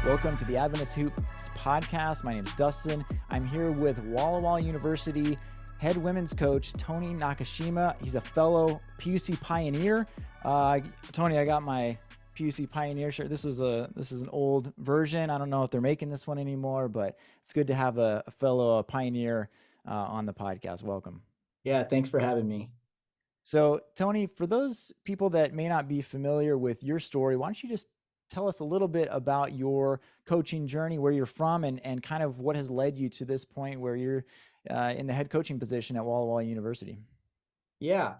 Welcome to the Adventist Hoops podcast. My name is Dustin. I'm here with Walla Walla University head women's coach, Tony Nakashima. He's a fellow PUC Pioneer. Tony, I got my PUC Pioneer shirt. This is an old version. I don't know if they're making this one anymore, but it's good to have a fellow Pioneer on the podcast. Welcome. Yeah, thanks for having me. So, Tony, for those people that may not be familiar with your story, why don't you just tell us a little bit about your coaching journey, where you're from, and kind of what has led you to this point where you're in the head coaching position at Walla Walla University. Yeah.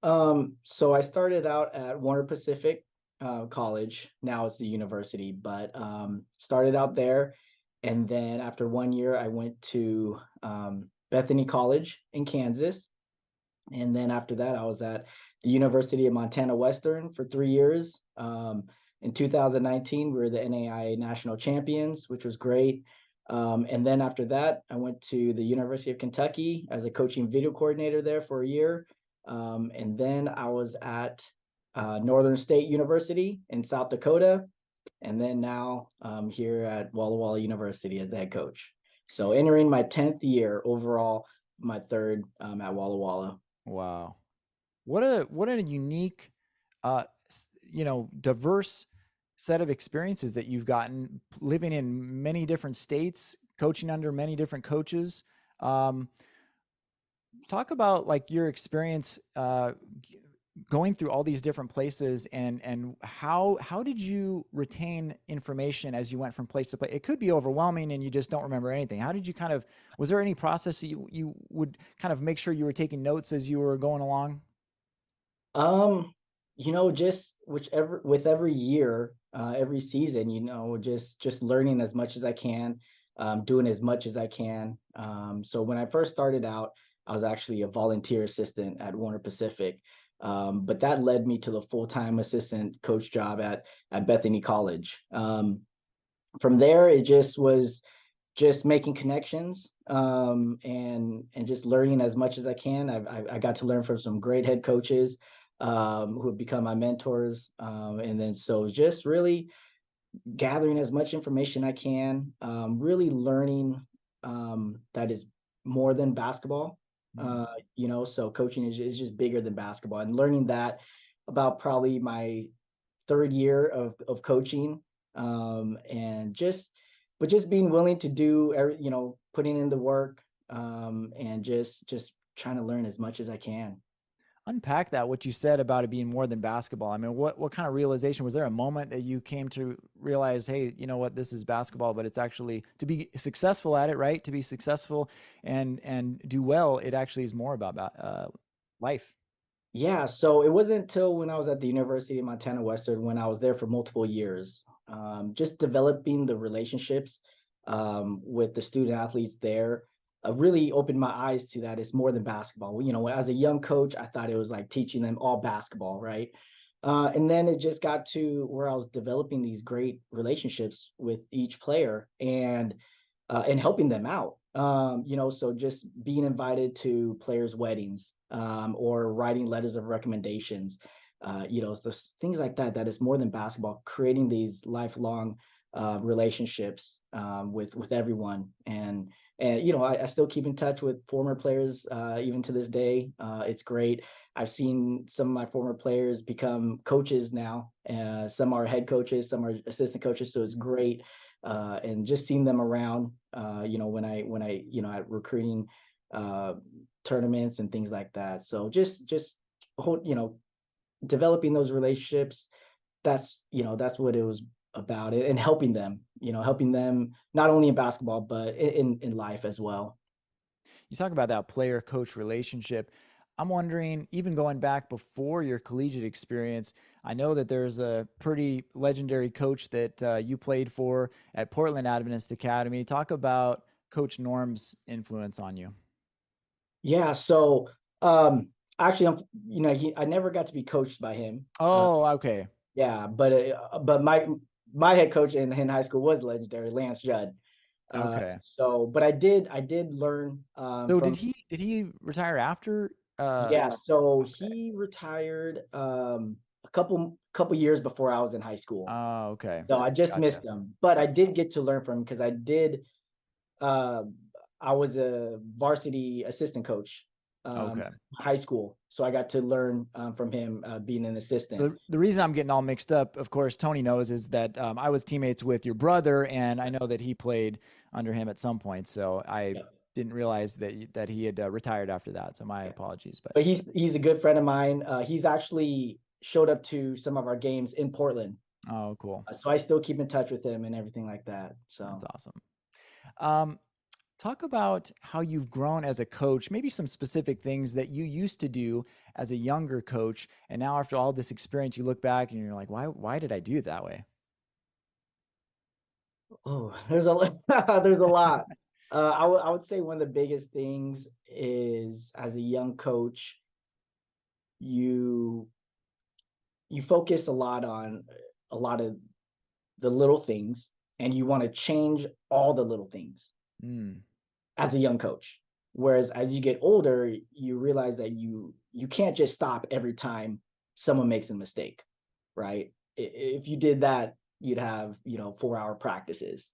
So I started out at Warner Pacific College. Now it's the university, but started out there. And then after 1 year, I went to Bethany College in Kansas. And then after that, I was at the University of Montana Western for 3 years. In 2019, we were the NAIA National Champions, which was great. And then after that, I went to the University of Kentucky as a coaching video coordinator there for a year. And then I was at Northern State University in South Dakota. And then now I'm here at Walla Walla University as the head coach. So entering my 10th year overall, my third at Walla Walla. Wow. What a unique, diverse set of experiences that you've gotten living in many different states, coaching under many different coaches. Talk about like your experience going through all these different places, and how did you retain information as you went from place to place? It could be overwhelming and you just don't remember anything. How did you was there any process that you would kind of make sure you were taking notes as you were going along? Just with every year, every season, just learning as much as I can, doing as much as I can. So when I first started out, I was actually a volunteer assistant at Warner Pacific. But that led me to the full-time assistant coach job at Bethany College. From there, it just was just making connections, and just learning as much as I can. I got to learn from some great head coaches who have become my mentors. And then so just really gathering as much information I can, really learning that is more than basketball. So coaching is just bigger than basketball, and learning that about probably my third year of coaching, and just being willing to do putting in the work, and just trying to learn as much as I can. Unpack that, what you said about it being more than basketball. I mean, what kind of realization, was there a moment that you came to realize, hey, you know what, this is basketball, but it's actually, to be successful at it, right? To be successful and do well, it actually is more about life. Yeah, so it wasn't until when I was at the University of Montana Western, when I was there for multiple years, just developing the relationships with the student athletes there, really opened my eyes to that. It's more than basketball. As a young coach, I thought it was like teaching them all basketball, right? And then it just got to where I was developing these great relationships with each player, and helping them out. So just being invited to players' weddings, or writing letters of recommendations, so things like that. That is more than basketball. Creating these lifelong relationships with everyone, and I still keep in touch with former players even to this day. It's great. I've seen some of my former players become coaches now. Some are head coaches, some are assistant coaches. So it's great. And just seeing them around, when I at recruiting tournaments and things like that. So just developing those relationships. That's what it was about it, and helping them not only in basketball, but in life as well. You talk about that player coach relationship. I'm wondering, even going back before your collegiate experience, I know that there's a pretty legendary coach that you played for at Portland Adventist Academy. Talk about Coach Norm's influence on you. Yeah. So actually, I never got to be coached by him. Oh, okay. Yeah, but my head coach in high school was legendary, Lance Judd. Okay. But I did learn So from. did he retire after? Yeah, so he retired a couple years before I was in high school. Oh, okay. So I just missed Gotcha. them, but I Gotcha. did get to learn from him because uh, I was a varsity assistant coach, Okay. high school. So I got to learn from him being an So assistant. the reason I'm getting all mixed up, of course, Tony knows, is that I was teammates with your brother, and I know that he played under him at some point. So I Yep. didn't realize that he had retired after that. So my Yeah. apologies. But But he's a good friend of mine. He's actually showed up to some of our games in Portland. oh, cool. So I still keep in touch with him and everything like that. That's So, awesome. Um, Talk about how you've grown as a coach, maybe some specific things that you used to do as a younger coach. And now after all this experience, you look back and you're like, why did I do it that way? oh, there's a there's a lot. I would say one of the biggest things is as a young coach, you you focus a lot of the little things, and you want to change all the little things Mm, as a young coach. Whereas as you get older, you realize that you can't just stop every time someone makes a mistake, right? If you did that, you'd have, 4-hour practices.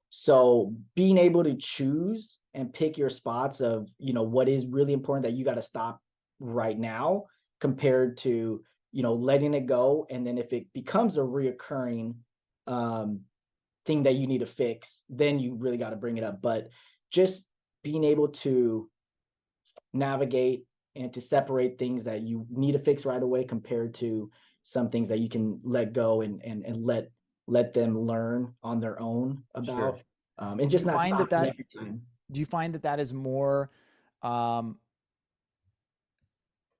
So being able to choose and pick your spots of, what is really important that you got to stop right now compared to, letting it go. And then if it becomes a reoccurring um, thing that you need to fix, then you really got to bring it up. But just being able to navigate and to separate things that you need to fix right away compared to some things that you can let go and let them learn on their own sure. about, and Do you just not find that stopping that every time. do you find that that is more um,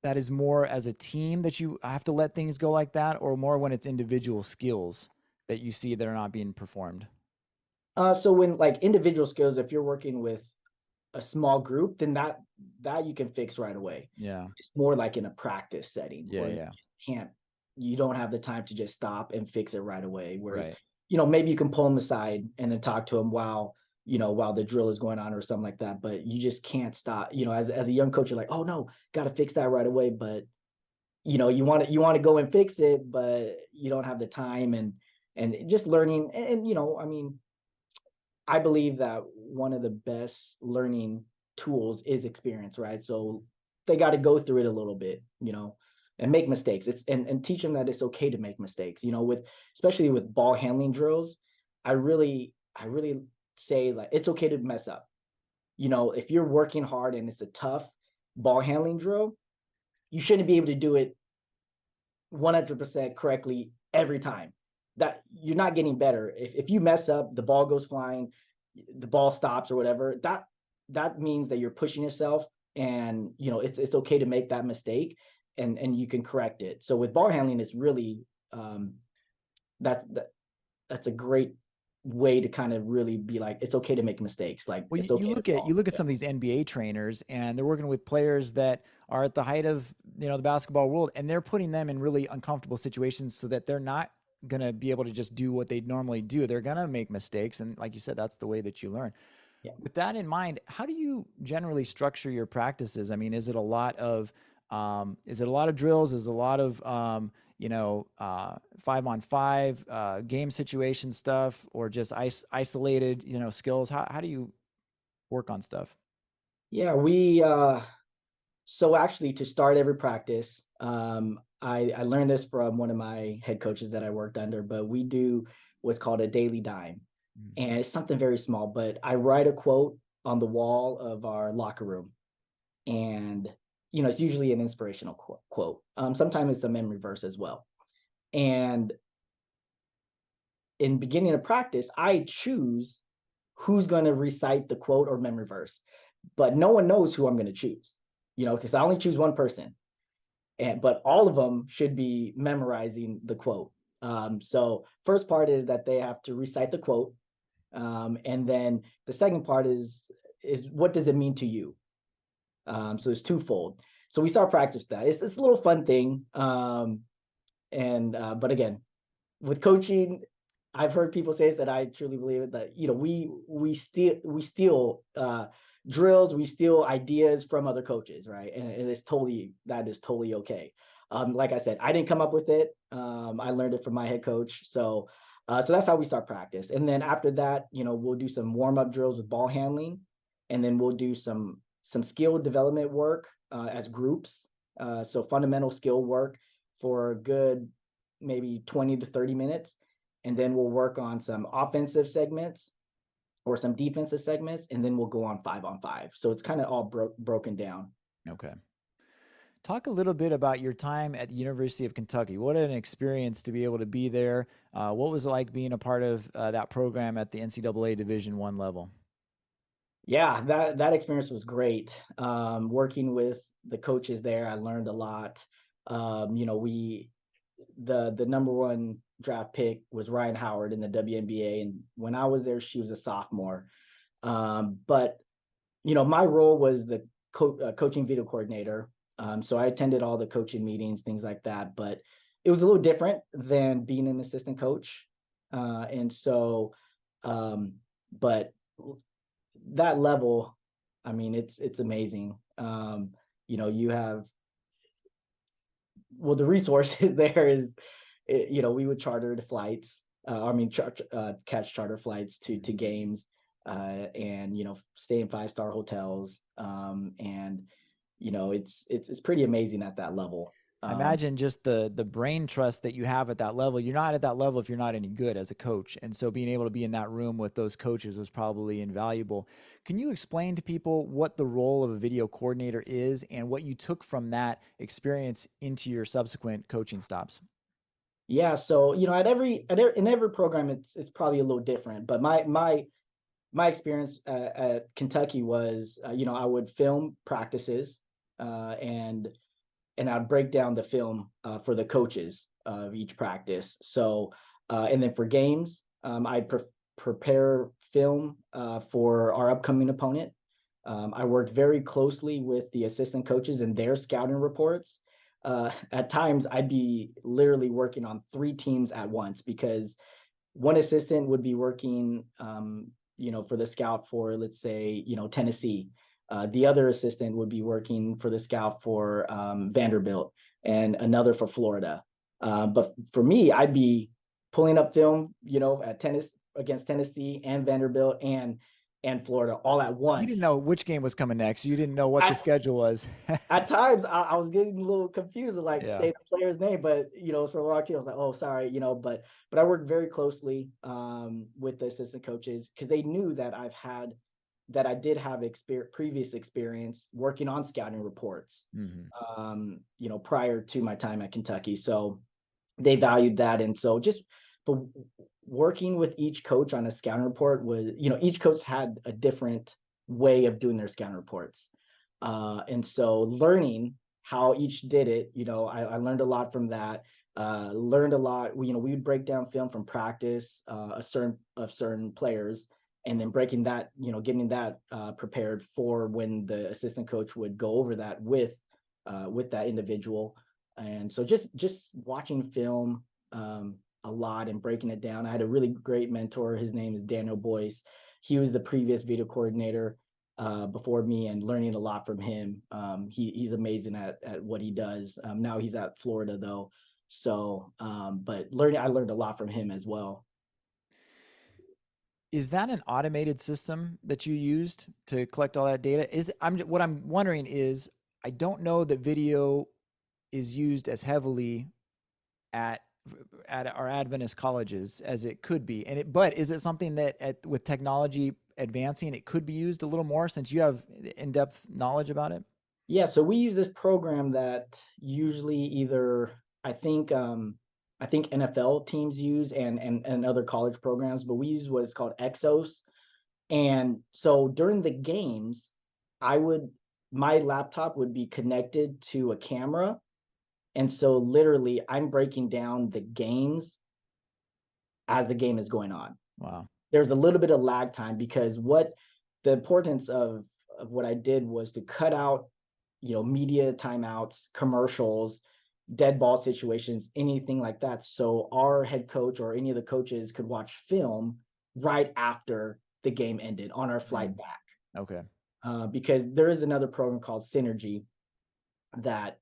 that is more as a team that you have to let things go like that, or more when it's individual skills that you see that are not being performed? So when like individual skills, if you're working with a small group, then that you can fix right away. Yeah. It's more like in a practice setting Yeah. where you Yeah. can't, you don't have the time to just stop and fix it right away. Whereas, Right. maybe you can pull them aside and then talk to them while the drill is going on or something like that. But you just can't stop. As a young coach, you're like, oh no, got to fix that right away. But you want to go and fix it, but you don't have the time and just learning. I mean, I believe that one of the best learning tools is experience, right? So they got to go through it a little bit, and make mistakes. And teach them that it's okay to make mistakes. With especially with ball handling drills, I really say like it's okay to mess up. If you're working hard and it's a tough ball handling drill, you shouldn't be able to do it 100% correctly every time. That you're not getting better. If you mess up, the ball goes flying, the ball stops or whatever. That means that you're pushing yourself, and it's okay to make that mistake, and you can correct it. So with ball handling, it's really that that's a great way to kind of really be like it's okay to make mistakes. Like Well, it's you okay to look at fall. you look at Yeah. some of these NBA trainers, and they're working with players that are at the height of the basketball world, and they're putting them in really uncomfortable situations so that they're not gonna be able to just do what they normally do. They're gonna make mistakes, and like you said, that's the way that you learn. Yeah. With that in mind, how do you generally structure your practices? I mean, is it a lot of drills? Is it a lot of 5-on-5 game situation stuff, or just isolated skills? How do you work on stuff? Yeah, we so actually to start every practice, I learned this from one of my head coaches that I worked under, but we do what's called a daily dime. Mm, And it's something very small, but I write a quote on the wall of our locker room. And it's usually an inspirational quote. Sometimes it's a memory verse as well. And in beginning of practice, I choose who's going to recite the quote or memory verse, but no one knows who I'm going to choose, because I only choose one person. But all of them should be memorizing the quote. So first part is that they have to recite the quote, and then the second part is what does it mean to you? So it's twofold. So we start practice that. It's a little fun thing, and but again, with coaching, I've heard people say this that I truly believe it that we steal drills, we steal ideas from other coaches, right? And that is totally okay. Like I said, I didn't come up with it. I learned it from my head coach. So that's how we start practice. And then after that, we'll do some warm up drills with ball handling, and then we'll do some skill development work as groups. So fundamental skill work for a good maybe 20 to 30 minutes, and then we'll work on some offensive segments or some defensive segments, and then we'll go on 5-on-5. So it's kind of all broken down. Okay. Talk a little bit about your time at the University of Kentucky. What an experience to be able to be there. What was it like being a part of that program at the NCAA Division I level? Yeah, that experience was great. Working with the coaches there, I learned a lot. We the number one draft pick was Ryan Howard in the WNBA, and when I was there, she was a sophomore. But my role was the coaching video coordinator. So I attended all the coaching meetings, things like that. But it was a little different than being an assistant coach. And so, but that level, I mean, it's amazing. You have, well, the resources there is, we would charter the flights. Catch charter flights to games, and stay in 5-star hotels. And it's pretty amazing at that level. I imagine just the brain trust that you have at that level. You're not at that level if you're not any good as a coach. And so being able to be in that room with those coaches was probably invaluable. Can you explain to people what the role of a video coordinator is and what you took from that experience into your subsequent coaching stops? Yeah, so in every program, it's probably a little different. But my experience at Kentucky was, I would film practices, and I'd break down the film for the coaches of each practice. So, and then for games, I'd prepare film for our upcoming opponent. I worked very closely with the assistant coaches and their scouting reports. At times, I'd be literally working on 3 teams at once, because one assistant would be working, for the scout for, let's say, Tennessee. The other assistant would be working for the scout for Vanderbilt, and another for Florida. But for me, I'd be pulling up film, at tennis against Tennessee and Vanderbilt and Florida all at You didn't once. know which game was coming next. You didn't know what the At schedule was. at times, I was getting a little confused, like Yeah. say the player's name, but it's for our team. I was like, oh, sorry, but I worked very closely with the assistant coaches, because they knew that I did have previous experience working on scouting reports, Hmm. prior to my time at Kentucky. So they valued that. And so just but working with each coach on a scouting report was, each coach had a different way of doing their scouting reports. And so learning how each did it, I learned a lot from that. Learned a lot. We would break down film from practice, of certain players, and then breaking that, getting that prepared for when the assistant coach would go over that with that individual. And so just watching film a lot and breaking it down. I had a really great mentor. His name is Daniel Boyce. He was the previous video coordinator before me, and learning a lot from him. He's amazing at what he does. Now he's at Florida though. So, but I learned a lot from him as well. Is that an automated system that you used to collect all that data? What I'm wondering is, I don't know that video is used as heavily at our Adventist colleges as it could be. But is it something that with technology advancing, it could be used a little more, since you have in-depth knowledge about it? Yeah, so we use this program that usually either I think NFL teams use, and other college programs, but we use what is called Exos. And so during the games, I would my laptop would be connected to a camera. And so literally I'm breaking down the games as the game is going on. Wow. There's a little bit of lag time, because what the importance of what I did was to cut out, media timeouts, commercials, dead ball situations, anything like that. So our head coach or any of the coaches could watch film right after the game ended on our flight Mm. back. Okay. because there is another program called Synergy that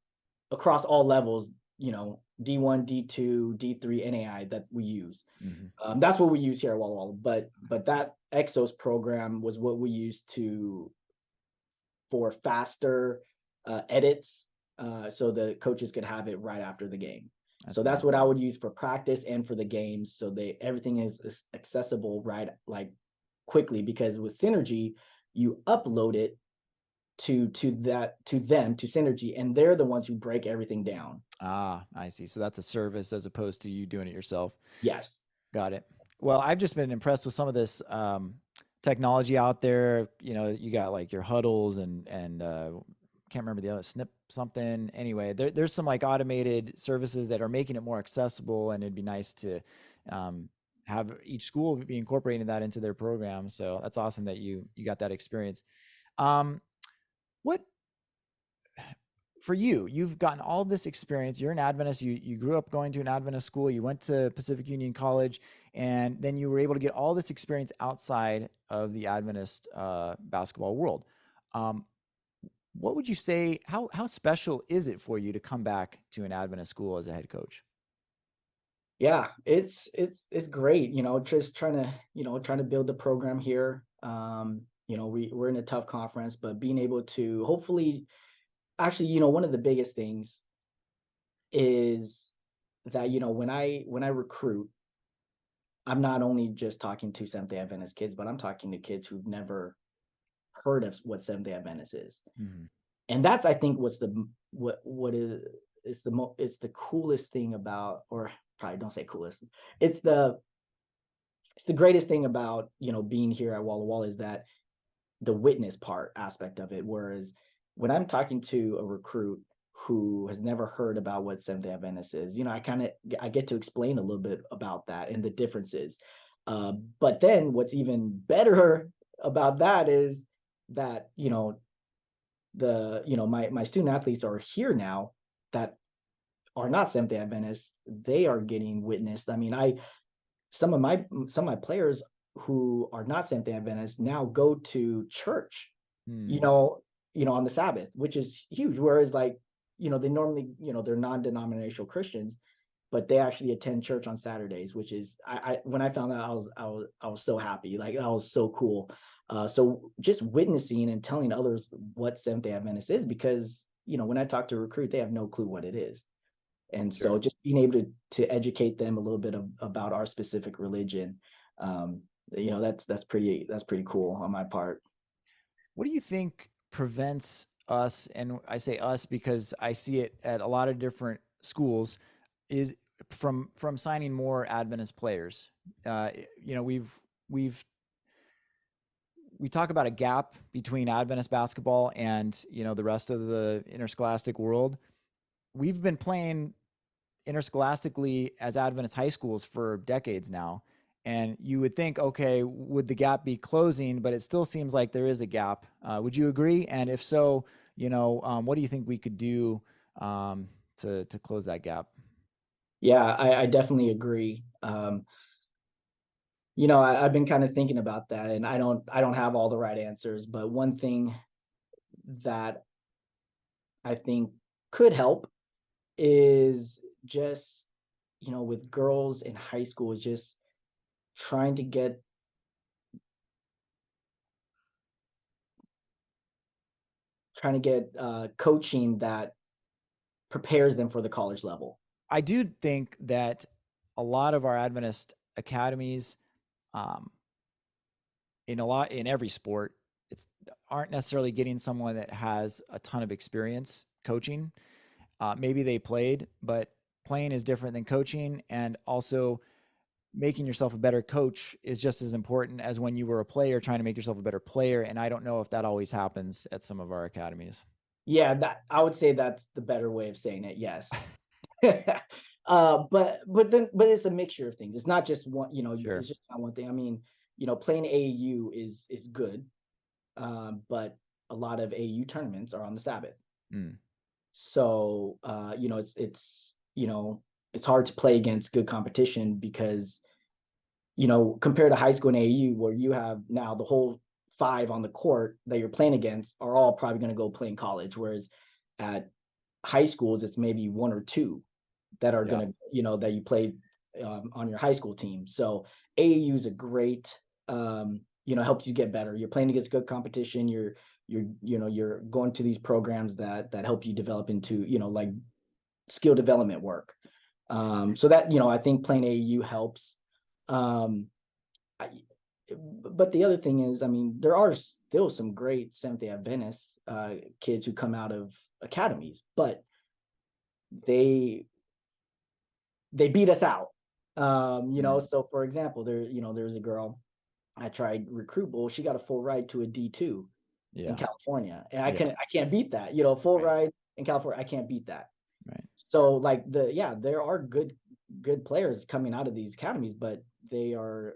across all levels, D1, D2, D3, NAI that we use. Mhm. That's what we use here at Walla Walla. But that Exos program was what we used for faster edits, so the coaches could have it right after the game. That's So that's amazing. what I would use for practice and for the games. So everything is accessible right like quickly, because with Synergy, you upload it to them to Synergy, and they're the ones who break everything down. Ah, I see. So that's a service as opposed to you doing it yourself. Yes. Got it. Well, I've just been impressed with some of this technology out there. You got like your huddles and can't remember the other snip something. Anyway, there's some like automated services that are making it more accessible, and it'd be nice to have each school be incorporating that into their program. So that's awesome that you got that experience. What for you, you've gotten all this experience. You're an Adventist. You grew up going to an Adventist school. You went to Pacific Union College, and then you were able to get all this experience outside of the Adventist basketball world. Um, what would you say? How special is it for you to come back to an Adventist school as a head coach? Yeah, it's great, just trying to build the program here. We're in a tough conference, but being able to hopefully actually, one of the biggest things is that, when I recruit, I'm not only just talking to Seventh-day Adventist kids, but I'm talking to kids who've never heard of what Seventh-day Adventist is. Mhm. And that's, I think, it's the coolest thing about, or probably don't say coolest. It's the it's the greatest thing about, being here at Walla Walla, is that the witness part aspect of it. Whereas when I'm talking to a recruit who has never heard about what Seventh Day Adventist is, I get to explain a little bit about that and the differences. But then what's even better about that is that my student athletes are here now that are not Seventh Day Adventists. They are getting witnessed. I mean, I some of my players who are not Seventh Day Adventists now go to church, you Hmm. know, on the Sabbath, which is huge. Whereas, like, they normally, they're non-denominational Christians, but they actually attend church on Saturdays, which is, when I found out, I was so happy. Like, that was so cool. So just witnessing and telling others what Seventh Day Adventist is, because when I talk to a recruit, they have no clue what it is. And so Sure. just being able to educate them a little bit about our specific religion, that's pretty cool on my part. What do you think prevents us, and I say us because I see it at a lot of different schools, is from signing more Adventist players? Uh, we've we talk about a gap between Adventist basketball and the rest of the interscholastic world. We've been playing interscholastically as Adventist high schools for decades now. And you would think, okay, would the gap be closing? But it still seems like there is a gap. Would you agree? And if so, what do you think we could do to close that gap? Yeah, I definitely agree. I've been kind of thinking about that, and I don't have all the right answers, but one thing that I think could help is just, with girls in high school, is just trying to get coaching that prepares them for the college level. I do think that a lot of our Adventist academies, um, in every sport, it's aren't necessarily getting someone that has a ton of experience coaching. Maybe they played, but playing is different than coaching, and also making yourself a better coach is just as important as when you were a player trying to make yourself a better player. And I don't know if that always happens at some of our academies. Yeah, that I would say that's the better way of saying it. Yes. But it's a mixture of things. It's not just one. Sure. It's just not one thing. I mean, playing AAU is good, but a lot of AAU tournaments are on the Sabbath. Mm, So it's hard to play against good competition, because compared to high school and AAU, where you have now the whole 5 on the court that you're playing against are all probably going to go play in college. Whereas at high schools, it's maybe 1 or 2 that are Yeah. going to, that you play on your high school team. So AAU is a great, helps you get better. You're playing against good competition. You're going to these programs that help you develop into, like skill development work. So that, I think playing AAU helps. Um, I, but the other thing is, I mean, there are still some great Seventh-day Adventist kids who come out of academies, but they beat us out. So for example, there's a girl I tried recruit. Well, she got a full ride to a D2 in Yeah. California, and Yeah. I can't beat that. Full Right. ride in California, I can't beat that. Right. So like there are good players coming out of these academies, but they're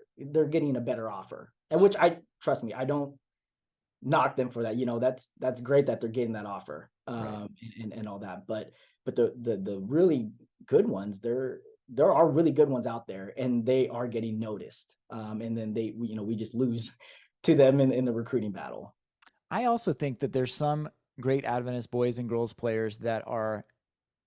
getting a better offer. And which trust me, I don't knock them for that. That's great that they're getting that offer. Right. And all that. But the really good ones, there are really good ones out there, and they are getting noticed. And then we just lose to them in the recruiting battle. I also think that there's some great Adventist boys and girls players that are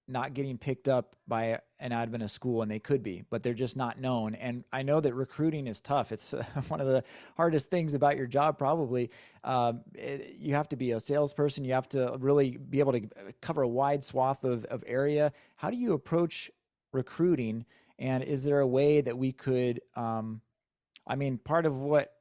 not getting picked up by an Adventist school, and they could be, but they're just not known. And I know that recruiting is tough. It's one of the hardest things about your job, probably. You have to be a salesperson. You have to really be able to cover a wide swath of area. How do you approach recruiting? And is there a way that we could, part of what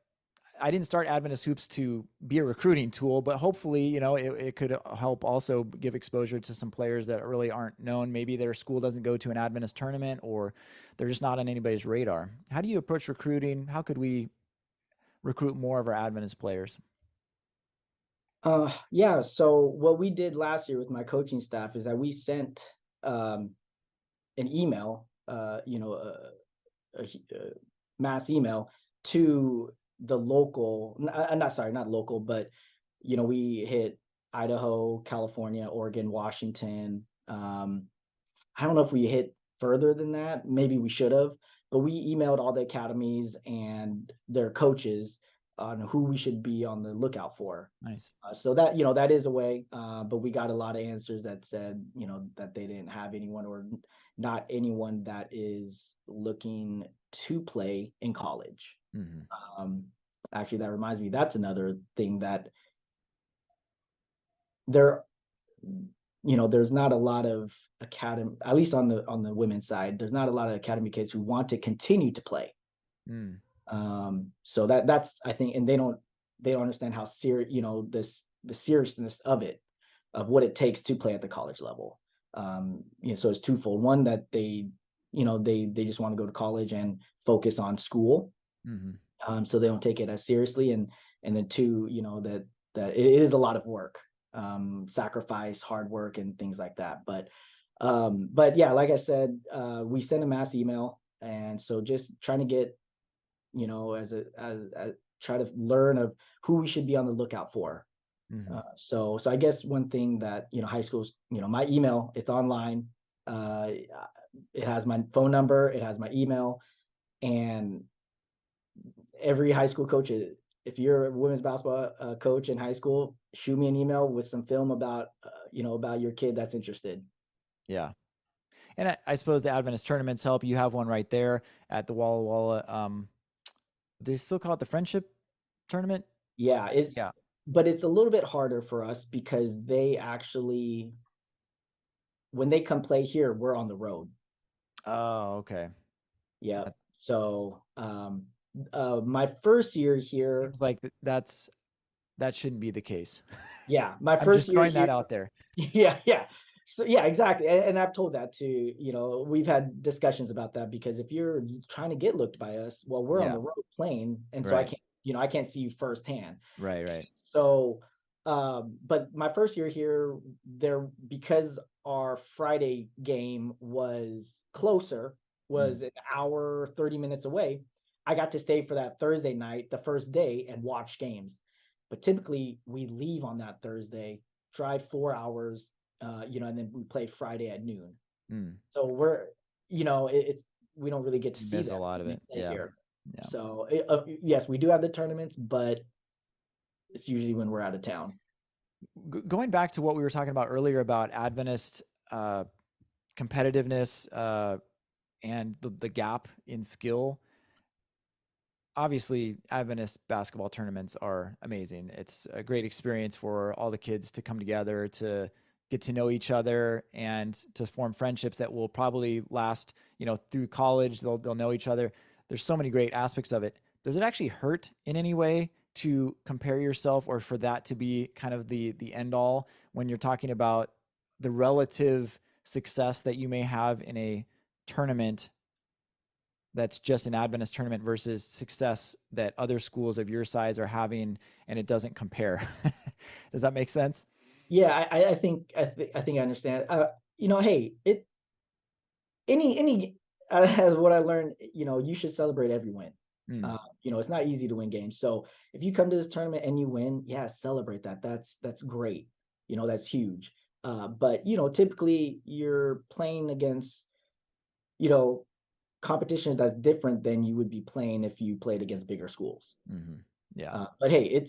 I didn't start Adventist Hoops to be a recruiting tool, but hopefully, it could help also give exposure to some players that really aren't known. Maybe their school doesn't go to an Adventist tournament, or they're just not on anybody's radar. How do you approach recruiting? How could we recruit more of our Adventist players? Yeah. So what we did last year with my coaching staff is that we sent an email, a mass email to the local, not local, but we hit Idaho, California, Oregon, Washington. I don't know if we hit further than that. Maybe we should have, but we emailed all the academies and their coaches on who we should be on the lookout for. Nice. So that that is a way, but we got a lot of answers that said that they didn't have anyone, or not anyone that is looking to play in college. Mm-hmm. Um, Actually, that reminds me, that's another thing that there, there's not a lot of academy, at least on the women's side, there's not a lot of academy kids who want to continue to play. Mm. So that's I think, and they don't understand how serious, the seriousness of it, of what it takes to play at the college level. So it's twofold. One, that they just want to go to college and focus on school. Mm-hmm. So they don't take it as seriously. And then two, that it is a lot of work, sacrifice, hard work, and things like that. But yeah, like I said, we send a mass email. And so just trying to get, as try to learn of who we should be on the lookout for. Mm-hmm. So I guess one thing that, high schools, my email, it's online. It has my phone number, it has my email, and every high school coach, if you're a women's basketball coach in high school, shoot me an email with some film about, about your kid that's interested. Yeah. And I suppose the Adventist tournaments help. You have one right there at the Walla Walla. Do they still call it the Friendship Tournament? Yeah, Yeah. but it's a little bit harder for us because they actually, when they come play here, we're on the road. Oh, okay. Yeah. That So my first year here, seems like that shouldn't be the case. yeah, my I'm first just year throwing here, that out there. yeah. So yeah, exactly. And I've told that to, we've had discussions about that, because if you're trying to get looked by us, well, we're on Yeah. the road playing. And so Right. I can't see you firsthand. Right. Right. So, but my first year here, because our Friday game was closer, Mm. was an hour, 30 minutes away, I got to stay for that Thursday night, the first day, and watch games. But typically we leave on that Thursday, drive 4 hours, and then we play Friday at noon. Mm. So we're, it's, we don't really get to You see miss a that lot of when we it. play Yeah. here. Yeah. So yes, we do have the tournaments, but it's usually when we're out of town. Going back to what we were talking about earlier about Adventist competitiveness and the gap in skill, obviously Adventist basketball tournaments are amazing. It's a great experience for all the kids to come together, to get to know each other, and to form friendships that will probably last, through college. They'll know each other. There's so many great aspects of it. Does it actually hurt in any way to compare yourself, or for that to be kind of the end all when you're talking about the relative success that you may have in a tournament that's just an Adventist tournament versus success that other schools of your size are having, and it doesn't compare? Does that make sense? Yeah, I think I understand. Hey, it any as what I learned, you should celebrate every win. Mm, It's not easy to win games. So if you come to this tournament and you win, yeah, celebrate that. That's great. That's huge. But typically you're playing against, you know, competition that's different than you would be playing if you played against bigger schools. mm-hmm. Yeah, But hey,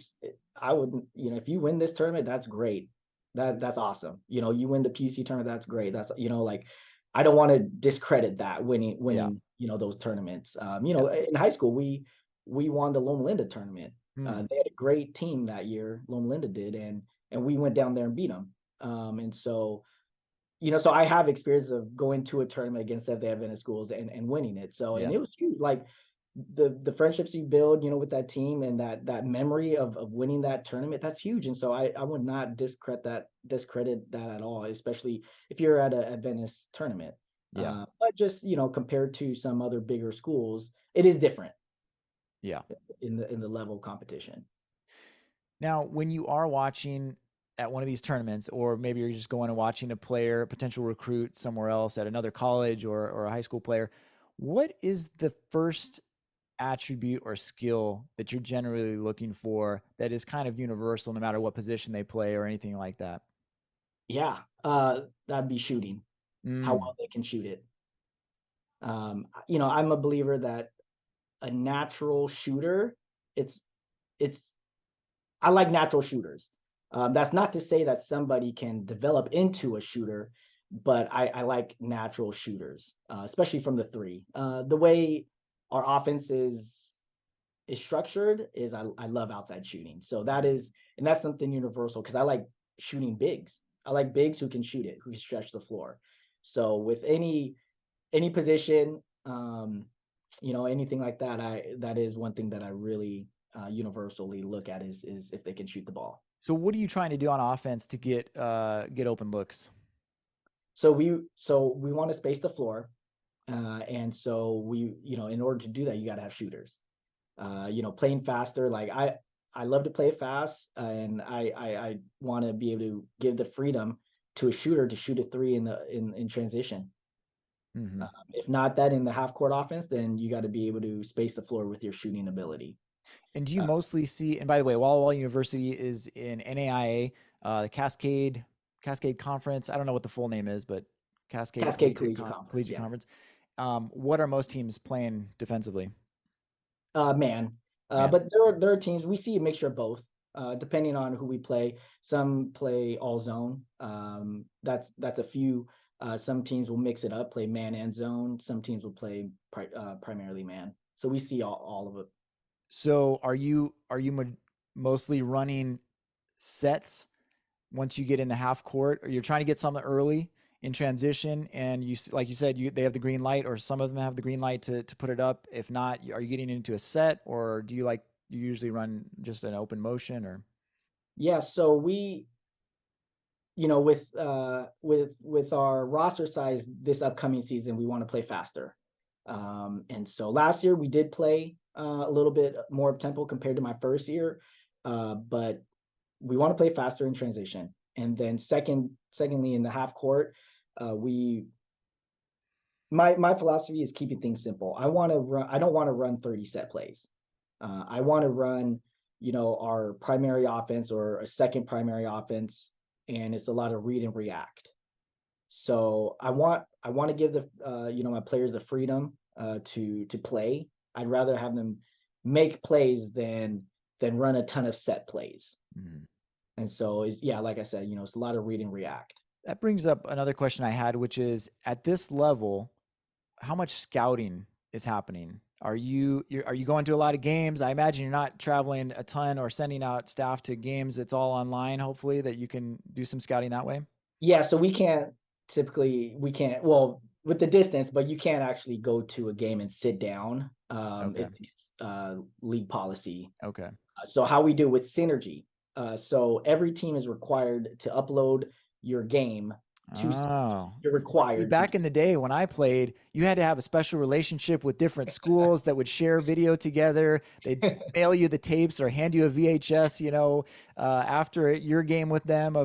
I wouldn't, if you win this tournament, that's great. That's awesome. You win the PC tournament, that's great. That's, like, I don't want to discredit that yeah, winning, those tournaments. yeah. In high school, we won the Loma Linda tournament. Mm, They had a great team that year, Loma Linda did, and we went down there and beat them. And so, so I have experience of going to a tournament against Seventh-day Adventist schools and winning it. So, and yeah, it was huge. Like the friendships you build, with that team, and that memory of winning that tournament, that's huge. And so I would not discredit that at all, especially if you're at an Adventist tournament. yeah, But just, compared to some other bigger schools, it is different yeah. in the level of competition. Now, when you are watching at one of these tournaments, or maybe you're just going and watching a player, potential recruit somewhere else at another college, or a high school player, what is the first attribute or skill that you're generally looking for that is kind of universal no matter what position they play or anything like that? Yeah, that'd be shooting, how Mm, well they can shoot it. I'm a believer that a natural shooter, it's it's I like natural shooters. That's not to say that somebody can develop into a shooter, but I like natural shooters, especially from the three. The way our offense is structured is I love outside shooting. So that's something universal because I like shooting bigs. I like bigs who can shoot it, who can stretch the floor. So with any position, anything like that, that is one thing that I really universally look at is if they can shoot the ball. so what are you trying to do on offense to get open looks? So we want to space the floor, and so in order to do that, you got to have shooters. Playing faster, like I love to play fast, and I want to be able to give the freedom to a shooter to shoot a three in transition. Hmm. If not that in the half court offense, then you got to be able to space the floor with your shooting ability. And do you Uh, mostly see? And by the way, Walla Walla University is in NAIA, the Cascade Conference. I don't know what the full name is, but Cascade Cascade Collegiate Conference, Collegiate yeah. Conference. What are most teams playing defensively? Man, Man. but there are teams we see a mixture of both, depending on who we play. Some play all zone. That's a few. Some teams will mix it up, play man and zone. Some teams will play primarily man. So we see all of it. So are you mostly running sets once you get in the half court, or you're trying to get something early in transition, and like you said, they have the green light, or some of them have the green light to put it up? If not, are you getting into a set, or do you usually run just an open motion, or? Yeah, so with our roster size this upcoming season, we want to play faster. And so last year we did play a little bit more tempo compared to my first year, but we want to play faster in transition. And then secondly, in the half court, we my philosophy is keeping things simple. I want to run. I don't want to run 30 set plays. I want to run, our primary offense or a second primary offense, and it's a lot of read and react. So I want to give the my players the freedom to play. I'd rather have them make plays than run a ton of set plays. Mhm. And so, yeah, like I said, it's a lot of read and react. That brings up another question I had, which is at this level, how much scouting is happening? Are you going to a lot of games? I imagine you're not traveling a ton or sending out staff to games. It's all online, hopefully, that you can do some scouting that way. Yeah, so we can't, well, with the distance, but you can't actually go to a game and sit down. Okay. It's league policy. Okay. So how we do with Synergy. So every team is required to upload your game to Synergy. Oh. You're See, required to do. back in the day when I played, you had to have a special relationship with different schools that would share video together. They'd mail you the tapes or hand you a VHS, after your game with them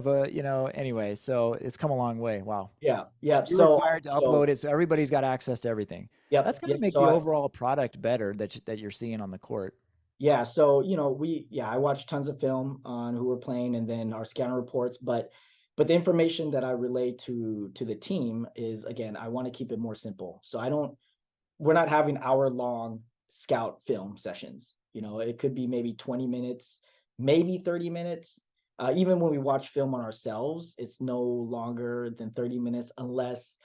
anyway. So it's come a long way. Wow. Yeah, yeah. You're So required to upload it, so everybody's got access to everything. That's yep, gonna yep. make the overall product better that you're seeing on the court. Yeah, so I watch tons of film on who we're playing and then our scouting reports, but the information that I relay to the team is, again, I want to keep it more simple. So we're not having hour-long scout film sessions. It could be maybe 20 minutes, maybe 30 minutes. Even when we watch film on ourselves, it's no longer than 30 minutes unless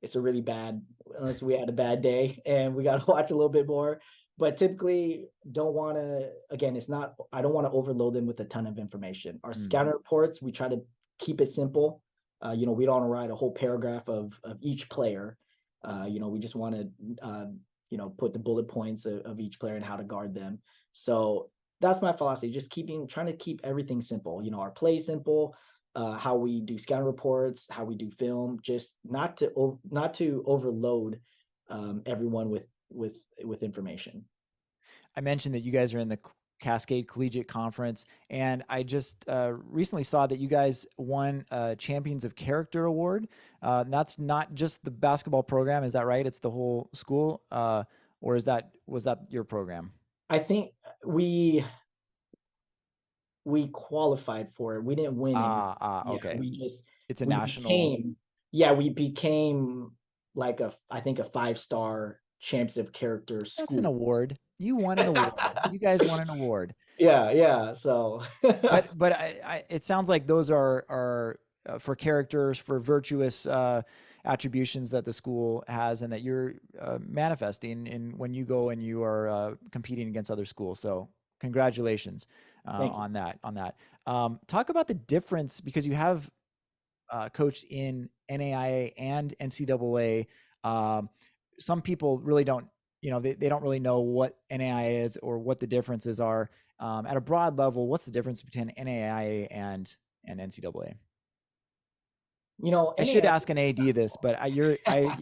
we had a bad day and we got to watch a little bit more. But typically, don't want to, again, I don't want to overload them with a ton of information. Our Mm. scouting reports, we try to keep it simple. We don't write a whole paragraph of each player. We just want to, put the bullet points of each player and how to guard them. So that's my philosophy, just trying to keep everything simple. Our play simple, how we do scouting reports, how we do film, just not to overload everyone with information. I mentioned that you guys are in the Cascade Collegiate Conference, and I just recently saw that you guys won Champions of Character Award. That's not just the basketball program, is that right? It's the whole school, or was that your program? I think we qualified for it. We didn't win any. Yeah, Okay. It's a we national. became we became like I think a 5-star champs of character That's an school. award. You won an award. You guys won an award. Yeah, yeah. So But it sounds like those are for characters, for virtuous attributions that the school has, and that you're manifesting in when you go and you are competing against other schools. So congratulations thank you. on that. Talk about the difference, because you have coached in NAIA and NCAA. Some people really don't, they don't really know what NAIA is or what the differences are. At a broad level, what's the difference between NAIA and NCAA? I should NAIA ask an AD this, but I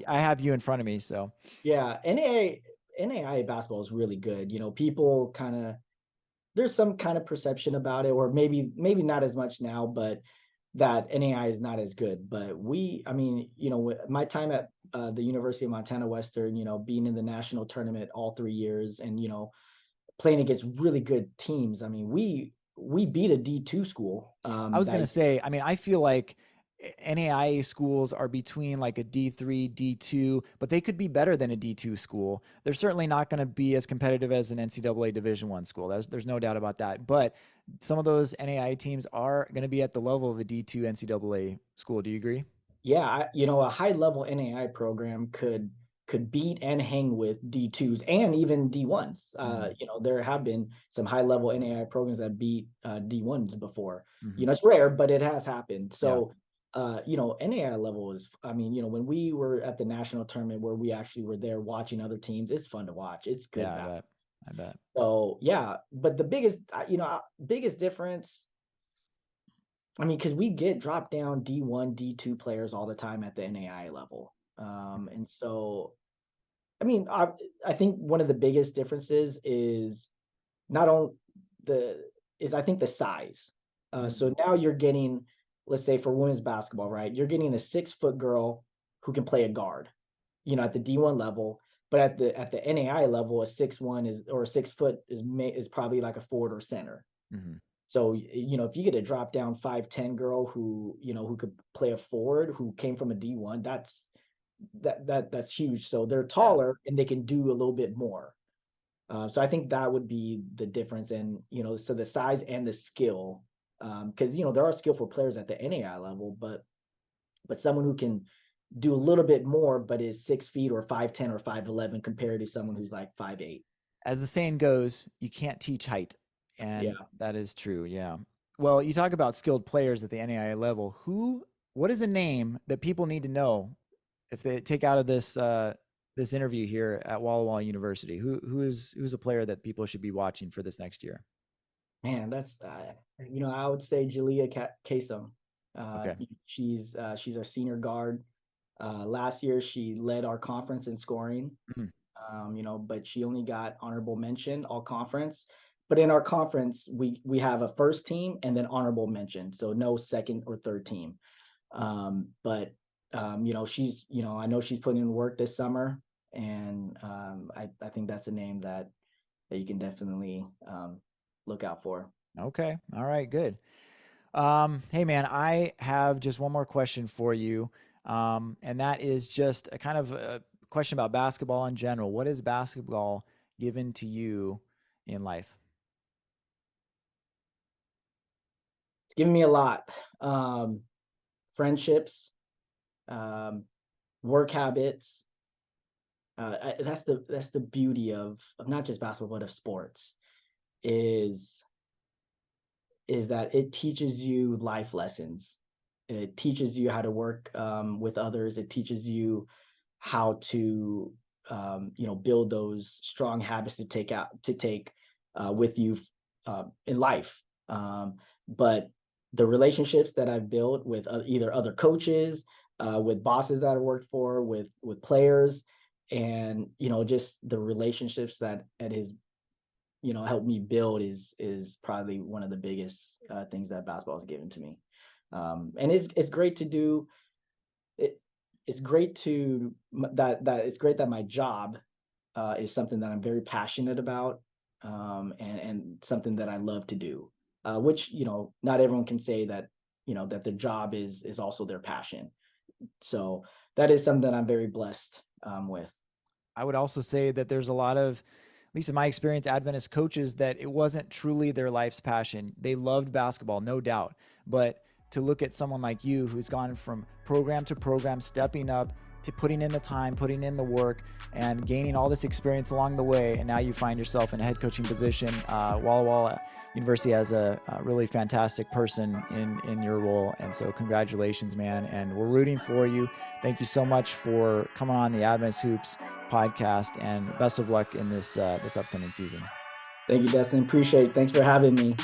have you in front of me, so. yeah, NAIA basketball is really good. People kind of there's some kind of perception about it, or maybe not as much now, but that NAI is not as good. But I mean, my time at the University of Montana Western, being in the national tournament all 3 years, and playing against really good teams. I mean, we beat a D2 school. I was That gonna say, I mean, I feel like NAIA schools are between like a D3, D2, but they could be better than a D2 school. They're certainly not going to be as competitive as an NCAA Division One school. There's no doubt about that. But some of those NAIA teams are going to be at the level of a D2 NCAA school. Do you agree? yeah, a high level NAI program could beat and hang with D2s and even D1s. Mm-hmm. There have been some high level NAI programs that beat D1s before. Mm-hmm. It's rare, but it has happened. Yeah. So, NAI level is, I mean, when we were at the national tournament where we actually were there watching other teams, it's fun to watch. It's good Yeah, I basketball. bet. I bet. So yeah, but the biggest difference, I mean, because we get dropped down D1, D2 players all the time at the NAI level. And so, I mean, I think one of the biggest differences is not only I think the size. Mm-hmm. So now you're getting, let's say for women's basketball, right? You're getting a 6-foot girl who can play a guard, at the D1 level. But at the NAI level, a 6'1" or a 6 foot is probably like a forward or center. Mm-hmm. So, if you get a drop down 5'10" girl who could play a forward who came from a D1, that's huge. So they're Yeah. taller and they can do a little bit more. So I think that would be the difference. And, so the size and the skill, because, there are skillful players at the NAI level, but someone who can do a little bit more, but is 6 feet or 5'10" or 5'11" compared to someone who's like 5'8". As the saying goes, you can't teach height. And Yeah. that is true. Yeah. Well, you talk about skilled players at the NAIA level. What is a name that people need to know if they take out of this interview here at Walla Walla University? Who's a player that people should be watching for this next year? Man, that's I would say Jalea Kasem. Okay. She's our senior guard. Last year she led our conference in scoring. Mhm. But she only got honorable mention all conference. But in our conference, we have a first team and then honorable mention, so no second or third team. But I know she's putting in work this summer, and I think that's a name that you can definitely look out for. Okay. All right. Good. Hey man, I have just one more question for you. And that is just a kind of a question about basketball in general. What has basketball given to you in life? It's given me a lot. Friendships, um, work habits. That's the beauty of not just basketball but of sports is is that it teaches you life lessons. It teaches you how to work with others. It teaches you how to build those strong habits to take with you in life. But the relationships that I've built with either other coaches, with bosses that I worked for, with players, and just the relationships that at his helped me build is probably one of the biggest things that basketball has given to me. And it's great to do it. It's great that it's great that my job is something that I'm very passionate about, and something that I love to do. Which not everyone can say that that their job is also their passion. So that is something that I'm very blessed with. I would also say that there's a lot of, at least in my experience, Adventist coaches that it wasn't truly their life's passion. They loved basketball, no doubt. But to look at someone like you who's gone from program to program, stepping up to putting in the time, putting in the work, and gaining all this experience along the way, and now you find yourself in a head coaching position. Walla Walla University has a really fantastic person in your role, and so congratulations, man. And we're rooting for you. Thank you so much for coming on the Adventist Hoops podcast, and best of luck in this upcoming season. Thank you, Dustin. Appreciate it. Thanks for having me.